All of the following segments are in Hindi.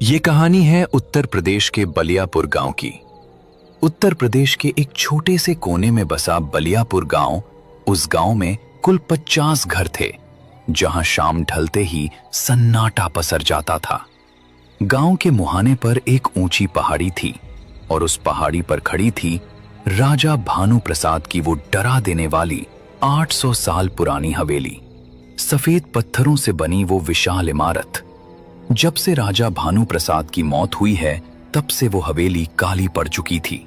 ये कहानी है उत्तर प्रदेश के बलियापुर गांव की। उत्तर प्रदेश के एक छोटे से कोने में बसा बलियापुर गांव, उस गांव में कुल 50 घर थे, जहां शाम ढलते ही सन्नाटा पसर जाता था। गांव के मुहाने पर एक ऊंची पहाड़ी थी और उस पहाड़ी पर खड़ी थी राजा भानु प्रसाद की वो डरा देने वाली 800 साल पुरानी हवेली। सफेद पत्थरों से बनी वो विशाल इमारत। जब से राजा भानु प्रसाद की मौत हुई है, तब से वो हवेली काली पड़ चुकी थी,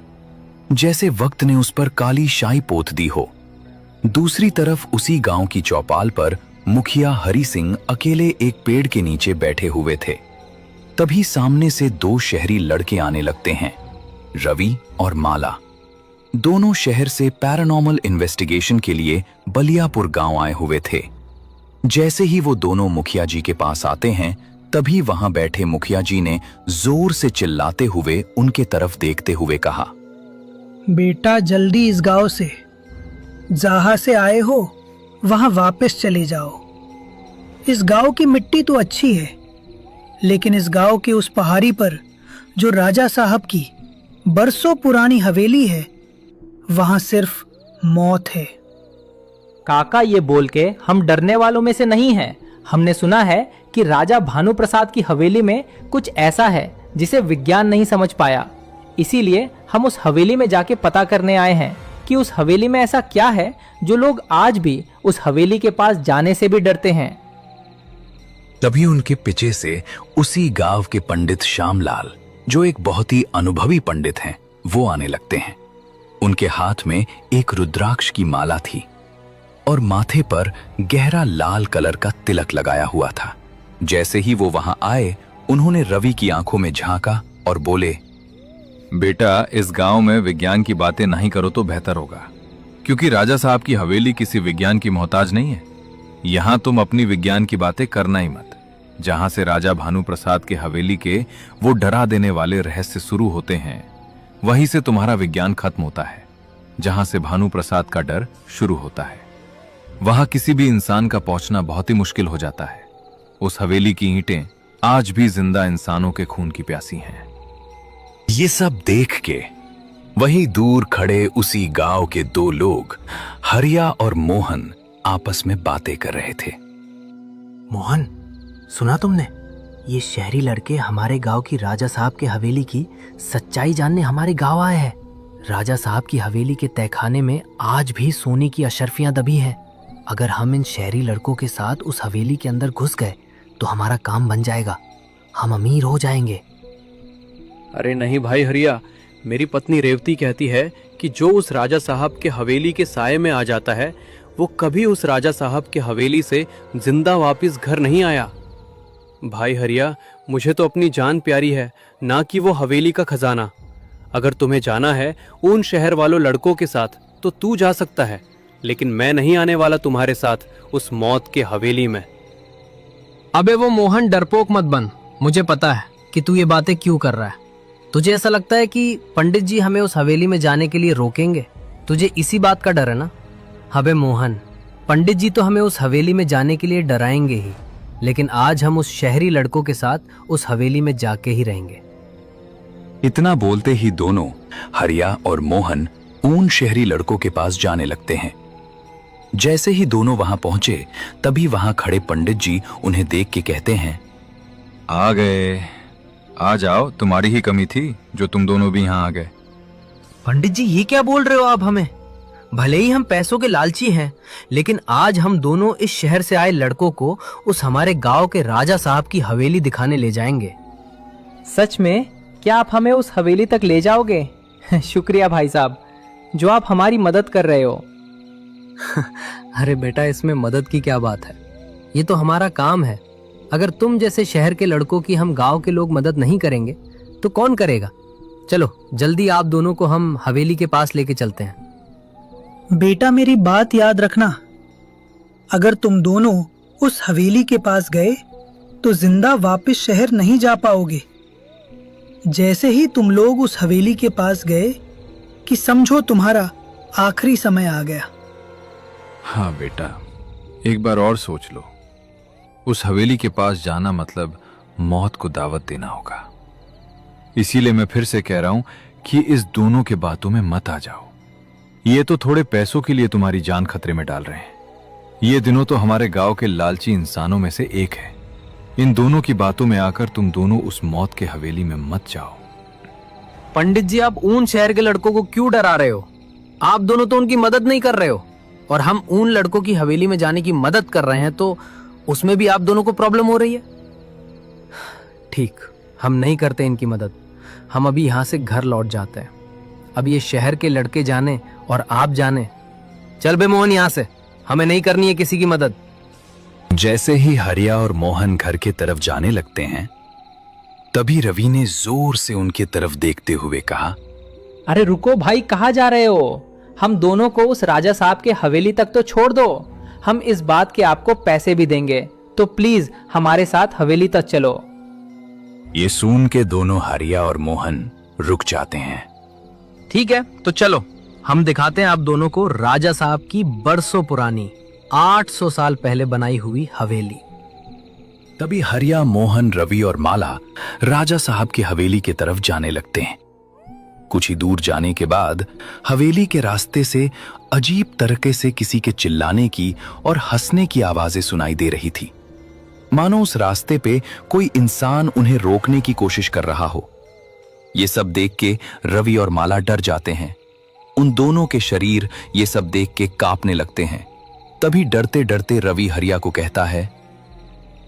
जैसे वक्त ने उस पर काली शाई पोत दी हो। दूसरी तरफ उसी गांव की चौपाल पर मुखिया हरि सिंह अकेले एक पेड़ के नीचे बैठे हुए थे। तभी सामने से दो शहरी लड़के आने लगते हैं, रवि और माला। दोनों शहर से पैरानॉर्मल इन्वेस्टिगेशन के लिए बलियापुर गांव आए हुए थे। जैसे ही वो दोनों मुखिया जी के पास आते हैं, तभी वहां बैठे मुखिया जी ने जोर से चिल्लाते हुए उनके तरफ देखते हुए कहा, बेटा जल्दी इस गांव से, जहां से आए हो वहां वापस चले जाओ। इस गांव की मिट्टी तो अच्छी है, लेकिन इस गांव के उस पहाड़ी पर जो राजा साहब की बरसों पुरानी हवेली है, वहां सिर्फ मौत है। काका, ये बोल के हम डरने वालों में से नहीं हैं। हमने सुना है कि राजा भानु प्रसाद की हवेली में कुछ ऐसा है जिसे विज्ञान नहीं समझ पाया। इसीलिए हम उस हवेली में जाके पता करने आए हैं कि उस हवेली में ऐसा क्या है जो लोग आज भी उस हवेली के पास जाने से भी डरते हैं। तभी उनके पीछे से उसी गांव के पंडित श्यामलाल, जो एक बहुत ही अनुभवी पंडित हैं, वो आने लगते हैं। उनके हाथ में एक रुद्राक्ष की माला थी और माथे पर गहरा लाल कलर का तिलक लगाया हुआ था। जैसे ही वो वहां आए, उन्होंने रवि की आंखों में झांका और बोले, बेटा, इस गांव में विज्ञान की बातें नहीं करो तो बेहतर होगा, क्योंकि राजा साहब की हवेली किसी विज्ञान की मोहताज नहीं है। यहां तुम अपनी विज्ञान की बातें करना ही मत। जहां से राजा भानु प्रसाद के हवेली के वो डरा देने वाले रहस्य शुरू होते हैं, वहीं से तुम्हारा विज्ञान खत्म होता है। जहां से भानु प्रसाद का डर शुरू होता है, वहां किसी भी इंसान का पहुंचना बहुत ही मुश्किल हो जाता है। उस हवेली की ईंटें आज भी जिंदा इंसानों के खून की प्यासी हैं। ये सब देख के वहीं दूर खड़े उसी गांव के दो लोग, हरिया और मोहन, आपस में बातें कर रहे थे। मोहन, सुना तुमने? ये शहरी लड़के हमारे गांव की राजा साहब के हवेली की सच्चाई जानने हमारे गांव आए हैं। राजा साहब की हवेली के तहखाने में आज भी सोने की अशर्फियां दबी हैं। अगर हम इन शहरी लड़कों के साथ उस हवेली के अंदर घुस गए तो हमारा काम बन जाएगा, हम अमीर हो जाएंगे। अरे नहीं भाई हरिया, मेरी पत्नी रेवती कहती है कि जो उस राजा साहब के हवेली के साये में आ जाता है, वो कभी उस राजा साहब के हवेली से जिंदा वापस घर नहीं आया। भाई हरिया, मुझे तो अपनी जान प्यारी है, ना कि वो हवेली का खजाना। अगर तुम्हें जाना है उन शहर वालों लड़कों के साथ तो तू जा सकता है, लेकिन मैं नहीं आने वाला तुम्हारे साथ उस मौत के हवेली में। अबे वो मोहन, डरपोक मत बन। मुझे पता है कि तू ये बातें क्यों कर रहा है। तुझे ऐसा लगता है कि पंडित जी हमें उस हवेली में जाने के लिए रोकेंगे? तुझे इसी बात का डर है ना? अबे मोहन, पंडित जी तो हमें उस हवेली में जाने के लिए डराएंगे ही, लेकिन आज हम उस शहरी लड़कों के साथ उस हवेली में जाके ही रहेंगे। इतना बोलते ही दोनों, हरिया और मोहन, उन शहरी लड़कों के पास जाने लगते हैं। जैसे ही दोनों वहां पहुंचे, तभी वहां खड़े पंडित जी उन्हें देख के कहते हैं, आ गए, आ जाओ, तुम्हारी ही कमी थी जो तुम दोनों भी यहाँ आ गए। पंडित जी, ये क्या बोल रहे हो आप हमें? भले ही हम पैसों के लालची हैं, लेकिन आज हम दोनों इस शहर से आए लड़कों को उस हमारे गांव के राजा साहब की हवेली दिखाने ले जाएंगे। सच में? क्या आप हमें उस हवेली तक ले जाओगे? शुक्रिया भाई साहब, जो आप हमारी मदद कर रहे हो। अरे बेटा, इसमें मदद की क्या बात है? ये तो हमारा काम है। अगर तुम जैसे शहर के लड़कों की हम गांव के लोग मदद नहीं करेंगे तो कौन करेगा? चलो जल्दी आप दोनों को हम हवेली के पास लेके चलते हैं। बेटा, मेरी बात याद रखना, अगर तुम दोनों उस हवेली के पास गए तो जिंदा वापस शहर नहीं जा पाओगे। जैसे ही तुम लोग उस हवेली के पास गए कि समझो तुम्हारा आखिरी समय आ गया। हाँ बेटा, एक बार और सोच लो। उस हवेली के पास जाना मतलब मौत को दावत देना होगा। इसीलिए मैं फिर से कह रहा हूं कि इस दोनों के बातों में मत आ जाओ। ये तो थोड़े पैसों के लिए तुम्हारी जान खतरे में डाल रहे हैं। ये दिनों तो हमारे गांव के लालची इंसानों में से एक है। इन दोनों की बातों में आकर तुम दोनों उस मौत के हवेली में मत जाओ। पंडित जी, आप ऊन शहर के लड़कों को क्यों डरा रहे हो? आप दोनों तो उनकी मदद नहीं कर रहे हो, और हम उन लड़कों की हवेली में जाने की मदद कर रहे हैं, तो उसमें भी आप दोनों को प्रॉब्लम हो रही है। ठीक, हम नहीं करते इनकी मदद। हम अभी यहाँ से घर लौट जाते हैं। अब ये शहर के लड़के जाने और आप जाने। चल बे मोहन, यहाँ से, हमें नहीं करनी है किसी की मदद। जैसे ही हरिया और मोहन घर के तरफ जाने लगते हैं, तभी रवि ने जोर से उनके तरफ देखते हुए कहा, अरे रुको भाई, कहाँ जा रहे हो? हम दोनों को उस राजा साहब के हवेली तक तो छोड़ दो। हम इस बात के आपको पैसे भी देंगे, तो प्लीज हमारे साथ हवेली तक चलो। ये सुन के दोनों हरिया और मोहन रुक जाते हैं। ठीक है, तो चलो, हम दिखाते हैं आप दोनों को राजा साहब की बरसों पुरानी 800 साल पहले बनाई हुई हवेली। तभी हरिया, मोहन, रवि और माला राजा साहब की हवेली की तरफ जाने लगते हैं। कुछ ही दूर जाने के बाद हवेली के रास्ते से अजीब तरीके से किसी के चिल्लाने की और हंसने की आवाजें सुनाई दे रही थी, मानो उस रास्ते पे कोई इंसान उन्हें रोकने की कोशिश कर रहा हो। ये सब देख के रवि और माला डर जाते हैं। उन दोनों के शरीर ये सब देख के कांपने लगते हैं। तभी डरते डरते रवि हरिया को कहता है,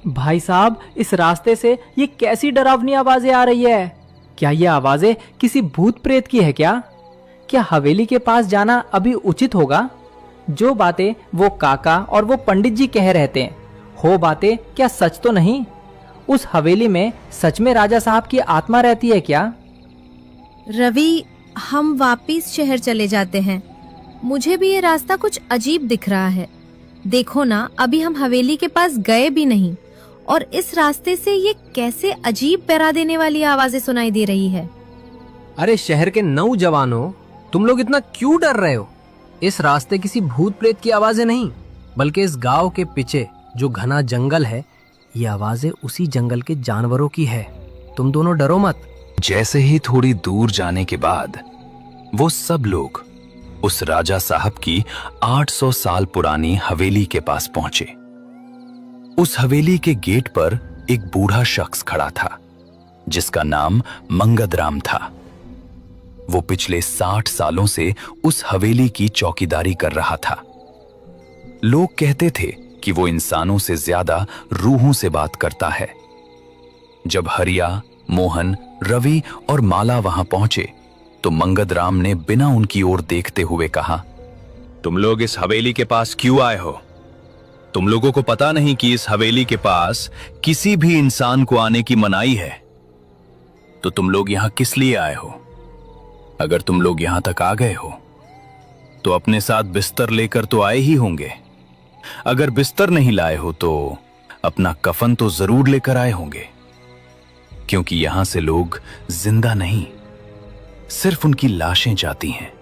भाई साहब, इस रास्ते से ये कैसी डरावनी आवाजें आ रही है? क्या ये आवाजें किसी भूत प्रेत की है क्या? क्या हवेली के पास जाना अभी उचित होगा? जो बातें वो काका और वो पंडित जी कह रहे थे, हो बातें क्या सच तो नहीं? उस हवेली में सच में राजा साहब की आत्मा रहती है क्या? रवि, हम वापिस शहर चले जाते हैं। मुझे भी ये रास्ता कुछ अजीब दिख रहा है। देखो ना, अभी हम हवेली के पास गए भी नहीं, और इस रास्ते से ये कैसे अजीब डरा देने वाली आवाजें सुनाई दे रही है। अरे शहर के नौजवानों, तुम लोग इतना क्यों डर रहे हो? इस रास्ते किसी भूत प्रेत की आवाजें नहीं, बल्कि इस गांव के पीछे जो घना जंगल है, ये आवाजें उसी जंगल के जानवरों की है। तुम दोनों डरो मत। जैसे ही थोड़ी दूर जाने के बाद वो सब लोग उस राजा साहब की 800 साल पुरानी हवेली के पास पहुंचे। उस हवेली के गेट पर एक बूढ़ा शख्स खड़ा था, जिसका नाम मंगदराम था। वो पिछले 60 सालों से उस हवेली की चौकीदारी कर रहा था। लोग कहते थे कि वो इंसानों से ज्यादा रूहों से बात करता है। जब हरिया, मोहन, रवि और माला वहां पहुंचे, तो मंगदराम ने बिना उनकी ओर देखते हुए कहा, तुम लोग इस हवेली के पास क्यों आए हो? तुम लोगों को पता नहीं कि इस हवेली के पास किसी भी इंसान को आने की मनाही है? तो तुम लोग यहां किस लिए आए हो? अगर तुम लोग यहां तक आ गए हो तो अपने साथ बिस्तर लेकर तो आए ही होंगे। अगर बिस्तर नहीं लाए हो तो अपना कफन तो जरूर लेकर आए होंगे, क्योंकि यहां से लोग जिंदा नहीं, सिर्फ उनकी लाशें जाती हैं।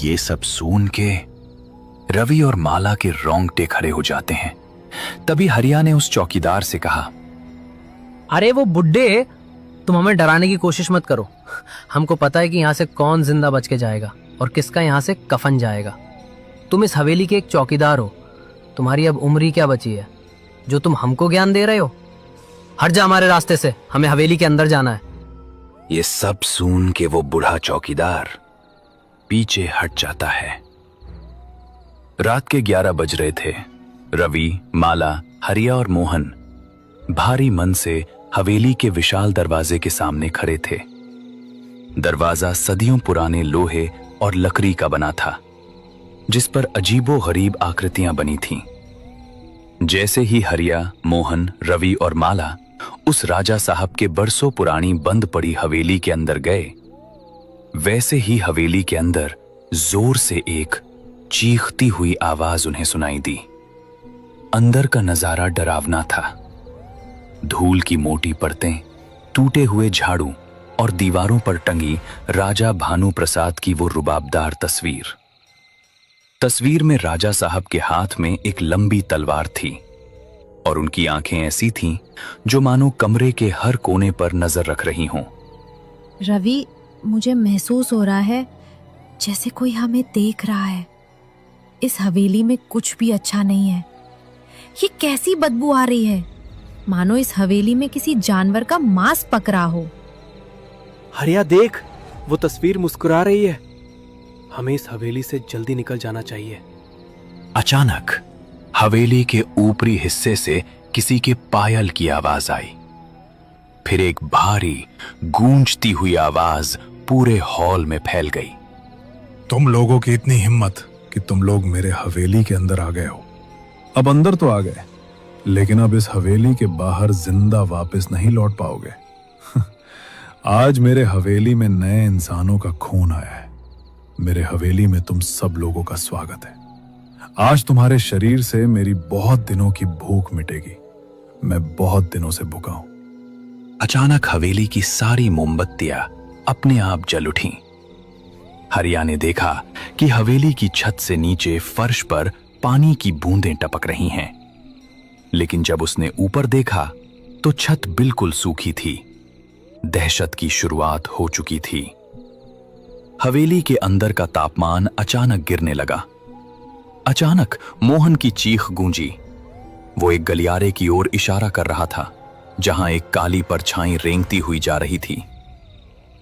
ये सब सुन के रवि और माला के रोंगटे खड़े हो जाते हैं। तभी हरिया ने उस चौकीदार से कहा, अरे वो बुड्ढे, तुम हमें डराने की कोशिश मत करो। हमको पता है कि यहाँ से कौन जिंदा बच के जाएगा और किसका यहाँ से कफन जाएगा। तुम इस हवेली के एक चौकीदार हो। तुम्हारी अब उम्र ही क्या बची है जो तुम हमको ज्ञान दे रहे हो? हट जा हमारे रास्ते से, हमें हवेली के अंदर जाना है। ये सब सुन के वो बूढ़ा चौकीदार पीछे हट जाता है। रात के 11 बज रहे थे। रवि, माला, हरिया और मोहन भारी मन से हवेली के विशाल दरवाजे के सामने खड़े थे। दरवाजा सदियों पुराने लोहे और लकड़ी का बना था, जिस पर अजीबो गरीब आकृतियां बनी थीं। जैसे ही हरिया, मोहन, रवि और माला उस राजा साहब के बरसों पुरानी बंद पड़ी हवेली के अंदर गए, वैसे ही हवेली के अंदर जोर से एक चीखती हुई आवाज उन्हें सुनाई दी। अंदर का नजारा डरावना था। धूल की मोटी परतें, टूटे हुए झाड़ू और दीवारों पर टंगी राजा भानु प्रसाद की वो रुबाबदार तस्वीर। तस्वीर में राजा साहब के हाथ में एक लंबी तलवार थी। और उनकी आंखें ऐसी थीं जो मानो कमरे के हर कोने पर नजर रख रही हों। रवि, मुझे महसूस हो रहा है जैसे कोई हमें देख रहा है। इस हवेली में कुछ भी अच्छा नहीं है। ये कैसी बदबू आ रही है, मानो इस हवेली में किसी जानवर का मांस पक रहा हो। हरिया देख, वो तस्वीर मुस्कुरा रही है। हमें इस हवेली से जल्दी निकल जाना चाहिए। अचानक हवेली के ऊपरी हिस्से से किसी के पायल की आवाज आई। फिर एक भारी गूंजती हुई आवाज पूरे हॉल में फैल गई। तुम लोगों की इतनी हिम्मत कि तुम लोग मेरे हवेली के अंदर आ गए हो। अब अंदर तो आ गए, लेकिन अब इस हवेली के बाहर जिंदा वापस नहीं लौट पाओगे। आज मेरे हवेली में नए इंसानों का खून आया है। मेरे हवेली में तुम सब लोगों का स्वागत है। आज तुम्हारे शरीर से मेरी बहुत दिनों की भूख मिटेगी। मैं बहुत दिनों से भूखा हूं। अचानक हवेली की सारी मोमबत्तियां अपने आप जल उठीं। हरिया ने देखा कि हवेली की छत से नीचे फर्श पर पानी की बूंदें टपक रही हैं। लेकिन जब उसने ऊपर देखा तो छत बिल्कुल सूखी थी। दहशत की शुरुआत हो चुकी थी। हवेली के अंदर का तापमान अचानक गिरने लगा। अचानक मोहन की चीख गूंजी। वो एक गलियारे की ओर इशारा कर रहा था, जहां एक काली परछाई रेंगती हुई जा रही थी।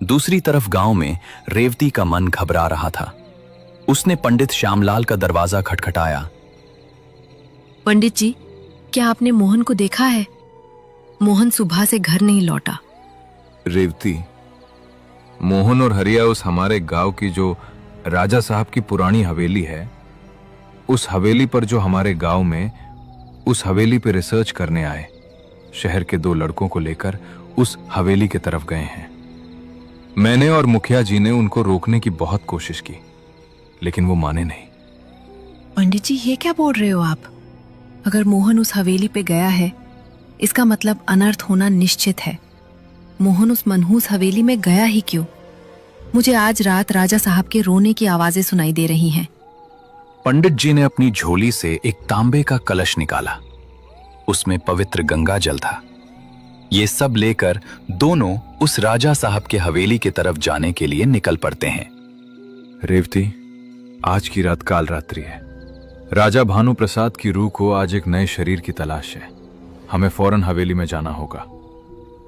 दूसरी तरफ गांव में रेवती का मन घबरा रहा था। उसने पंडित श्यामलाल का दरवाजा खटखटाया। पंडित जी, क्या आपने मोहन को देखा है? मोहन सुबह से घर नहीं लौटा। रेवती, मोहन और हरिया उस हमारे गांव की जो राजा साहब की पुरानी हवेली है, उस हवेली पर जो हमारे गांव में उस हवेली पे रिसर्च करने आए शहर के 2 लड़कों को लेकर उस हवेली की तरफ गए हैं। मैंने और मुखिया जी ने उनको रोकने की बहुत कोशिश की, लेकिन वो माने नहीं। पंडित जी, ये क्या बोल रहे हो आप? अगर मोहन उस हवेली पे गया है, इसका मतलब अनर्थ होना निश्चित है। मोहन उस मनहूस हवेली में गया ही क्यों? मुझे आज रात राजा साहब के रोने की आवाजें सुनाई दे रही हैं। पंडित जी ने अपनी झोली से एक तांबे का कलश निकाला। उसमें पवित्र गंगा जल था। ये सब लेकर दोनों उस राजा साहब के हवेली की तरफ जाने के लिए निकल पड़ते हैं। रेवती, आज की रात काल रात्रि है। राजा भानु प्रसाद की रूह को आज एक नए शरीर की तलाश है। हमें फौरन हवेली में जाना होगा।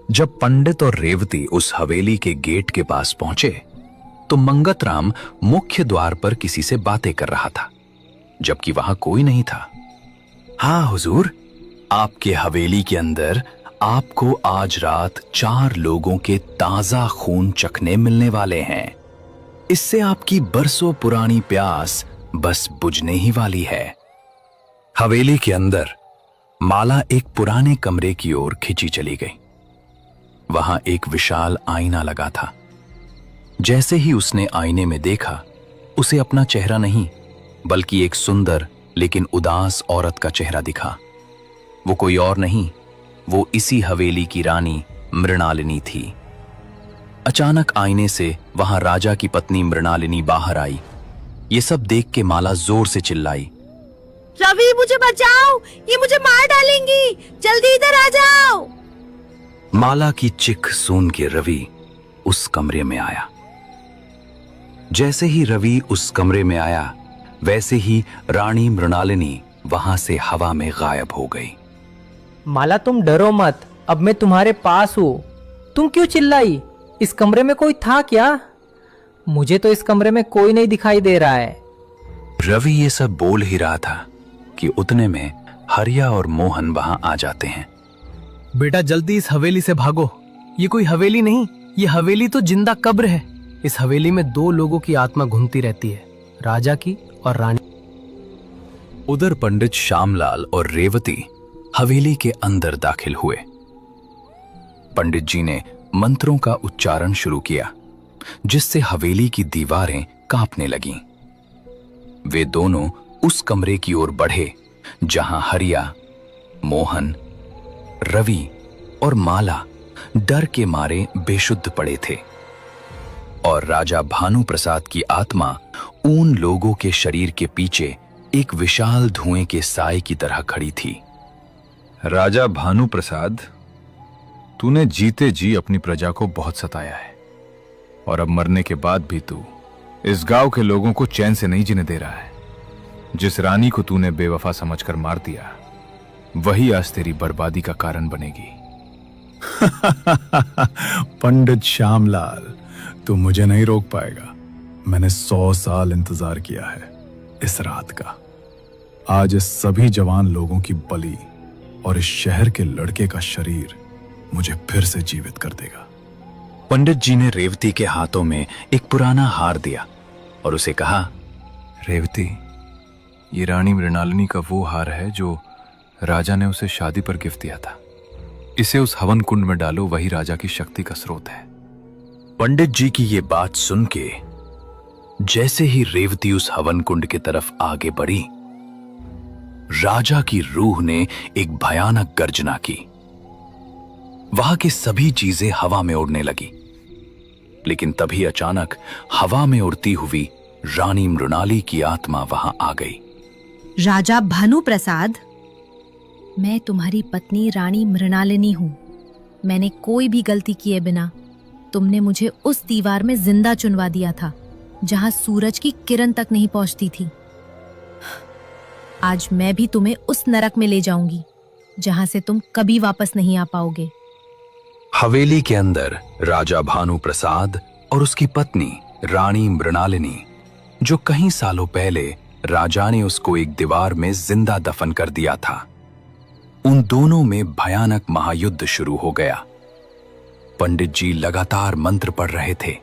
जब पंडित और रेवती उस हवेली के गेट के पास पहुंचे तो मंगतराम मुख्य द्वार पर किसी से बातें कर रहा था, जबकि वहां कोई नहीं था। हाँ हुजूर, आपके हवेली के अंदर आपको आज रात 4 लोगों के ताजा खून चखने मिलने वाले हैं। इससे आपकी बरसों पुरानी प्यास बस बुझने ही वाली है। हवेली के अंदर माला एक पुराने कमरे की ओर खिंची चली गई। वहां एक विशाल आईना लगा था। जैसे ही उसने आईने में देखा, उसे अपना चेहरा नहीं बल्कि एक सुंदर लेकिन उदास औरत का चेहरा दिखा। वो कोई और नहीं, वो इसी हवेली की रानी मृणालिनी थी। अचानक आईने से वहां राजा की पत्नी मृणालिनी बाहर आई। ये सब देख के माला जोर से चिल्लाई, रवि, मुझे बचाओ, ये मुझे मार डालेंगी, जल्दी इधर आ जाओ। माला की चिख सुन के रवि उस कमरे में आया। जैसे ही रवि उस कमरे में आया, वैसे ही रानी मृणालिनी वहां से हवा में गायब हो गई। माला, तुम डरो मत, अब मैं तुम्हारे पास हूँ। तुम क्यों चिल्लाई? इस कमरे में कोई था क्या? मुझे तो इस कमरे में कोई नहीं दिखाई दे रहा है। रवि ये सब बोल ही रहा था कि उतने में हरिया और मोहन वहां आ जाते हैं। बेटा, जल्दी इस हवेली से भागो। ये कोई हवेली नहीं, ये हवेली तो जिंदा कब्र है। इस हवेली में 2 लोगों की आत्मा घूमती रहती है, राजा की और रानी। उधर पंडित श्यामलाल और रेवती हवेली के अंदर दाखिल हुए। पंडित जी ने मंत्रों का उच्चारण शुरू किया, जिससे हवेली की दीवारें कांपने लगीं। वे दोनों उस कमरे की ओर बढ़े जहां हरिया, मोहन, रवि और माला डर के मारे बेशुद्ध पड़े थे और राजा भानु प्रसाद की आत्मा उन लोगों के शरीर के पीछे एक विशाल धुएं के साए की तरह खड़ी थी। राजा भानु प्रसाद, तूने जीते जी अपनी प्रजा को बहुत सताया है और अब मरने के बाद भी तू इस गांव के लोगों को चैन से नहीं जीने दे रहा है। जिस रानी को तूने बेवफा समझकर मार दिया, वही आज तेरी बर्बादी का कारण बनेगी। पंडित श्यामलाल, तू मुझे नहीं रोक पाएगा। मैंने 100 साल इंतजार किया है इस रात का। आज इस सभी जवान लोगों की बलि और इस शहर के लड़के का शरीर मुझे फिर से जीवित कर देगा। पंडित जी ने रेवती के हाथों में एक पुराना हार दिया और उसे कहा, रेवती, ये रानी मृणालिनी का वो हार है जो राजा ने उसे शादी पर गिफ्ट दिया था। इसे उस हवन कुंड में डालो, वही राजा की शक्ति का स्रोत है। पंडित जी की ये बात सुन के जैसे ही रेवती उस हवन कुंड की तरफ आगे बढ़ी, राजा की रूह ने एक भयानक गर्जना की। वहां की सभी चीजें हवा में उड़ने लगी, लेकिन तभी अचानक हवा में उड़ती हुई रानी मृणाली की आत्मा वहां आ गई। राजा भानु प्रसाद, मैं तुम्हारी पत्नी रानी मृणालिनी हूं। मैंने कोई भी गलती किए बिना तुमने मुझे उस दीवार में जिंदा चुनवा दिया था जहां सूरज की किरण तक नहीं पहुंचती थी। आज मैं भी तुम्हें उस नरक में ले जाऊंगी जहां से तुम कभी वापस नहीं आ पाओगे। हवेली के अंदर राजा भानु प्रसाद और उसकी पत्नी रानी मृणालिनी, जो कई सालों पहले राजा ने उसको एक दीवार में जिंदा दफन कर दिया था, उन दोनों में भयानक महायुद्ध शुरू हो गया। पंडित जी लगातार मंत्र पढ़ रहे थे।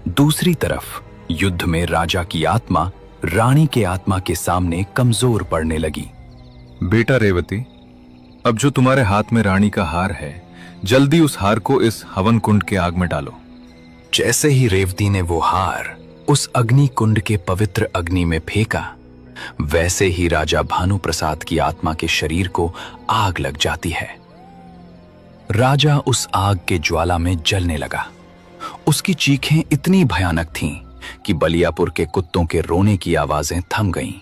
दूसरी तरफ युद्ध में राजा की आत्मा रानी के आत्मा के सामने कमजोर पड़ने लगी। बेटा रेवती, अब जो तुम्हारे हाथ में रानी का हार है, जल्दी उस हार को इस हवन कुंड के आग में डालो। जैसे ही रेवती ने वो हार उस अग्नि कुंड के पवित्र अग्नि में फेंका, वैसे ही राजा भानु प्रसाद की आत्मा के शरीर को आग लग जाती है। राजा उस आग के ज्वाला में जलने लगा। उसकी चीखें इतनी भयानक थीं कि बलियापुर के कुत्तों के रोने की आवाजें थम गईं।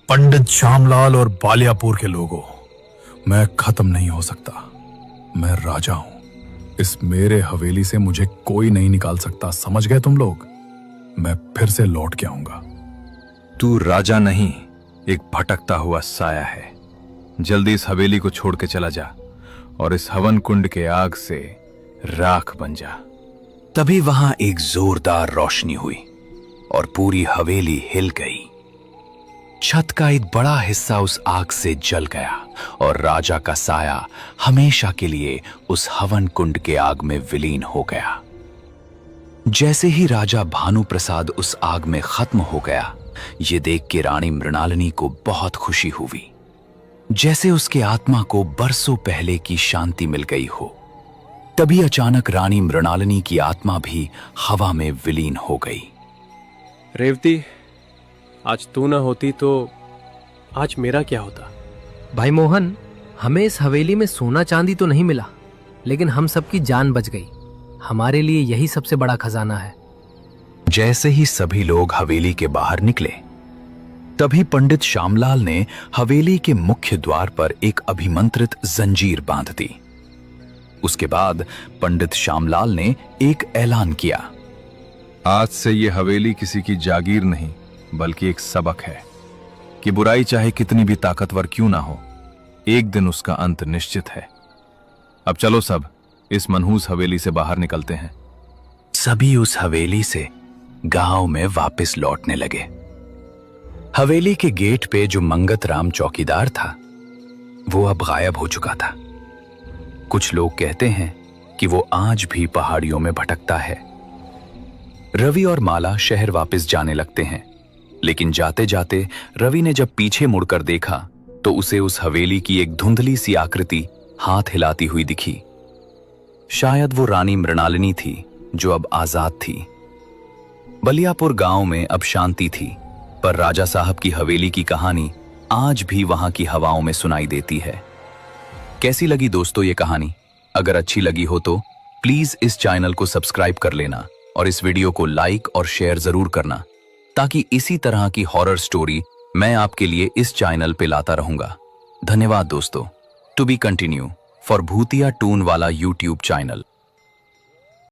पंडित श्यामलाल और बालियापुर के लोगों, मैं खत्म नहीं हो सकता। मैं राजा हूं। इस मेरे हवेली से मुझे कोई नहीं निकाल सकता, समझ गए तुम लोग? मैं फिर से लौट के आऊंगा। तू राजा नहीं, एक भटकता हुआ साया है। जल्दी इस हवेली को छोड़ के चला जा और इस हवन कुंड के आग से राख बन जा। तभी वहां एक जोरदार रोशनी हुई और पूरी हवेली हिल गई। छत का एक बड़ा हिस्सा उस आग से जल गया और राजा का साया हमेशा के लिए उस हवन कुंड के आग में विलीन हो गया। जैसे ही राजा भानु प्रसाद उस आग में खत्म हो गया, ये देख के रानी मृणालिनी को बहुत खुशी हुई, जैसे उसके आत्मा को बरसों पहले की शांति मिल गई हो। तभी अचानक रानी मृणालिनी की आत्मा भी हवा में विलीन हो गई। रेवती, आज तू ना होती तो आज मेरा क्या होता? भाई मोहन, हमें इस हवेली में सोना चांदी तो नहीं मिला, लेकिन हम सबकी जान बच गई। हमारे लिए यही सबसे बड़ा खजाना है। जैसे ही सभी लोग हवेली के बाहर निकले, तभी पंडित श्यामलाल ने हवेली के मुख्य द्वार पर एक अभिमंत्रित जंजीर बांध दी। उसके बाद पंडित श्यामलाल ने एक ऐलान किया, आज से ये हवेली किसी की जागीर नहीं, बल्कि एक सबक है कि बुराई चाहे कितनी भी ताकतवर क्यों ना हो, एक दिन उसका अंत निश्चित है। अब चलो सब इस मनहूस हवेली से बाहर निकलते हैं। सभी उस हवेली से गांव में वापस लौटने लगे। हवेली के गेट पे जो मंगत राम चौकीदार था, वो अब गायब हो चुका था। कुछ लोग कहते हैं कि वो आज भी पहाड़ियों में भटकता है। रवि और माला शहर वापस जाने लगते हैं, लेकिन जाते जाते रवि ने जब पीछे मुड़कर देखा तो उसे उस हवेली की एक धुंधली सी आकृति हाथ हिलाती हुई दिखी। शायद वो रानी मृणालिनी थी जो अब आजाद थी। बलियापुर गांव में अब शांति थी, पर राजा साहब की हवेली की कहानी आज भी वहां की हवाओं में सुनाई देती है। कैसी लगी दोस्तों ये कहानी? अगर अच्छी लगी हो तो प्लीज इस चैनल को सब्सक्राइब कर लेना और इस वीडियो को लाइक और शेयर जरूर करना, ताकि इसी तरह की हॉरर स्टोरी मैं आपके लिए इस चैनल पे लाता रहूंगा। धन्यवाद दोस्तों। To be continue for Bhutiya Toon Wala YouTube channel.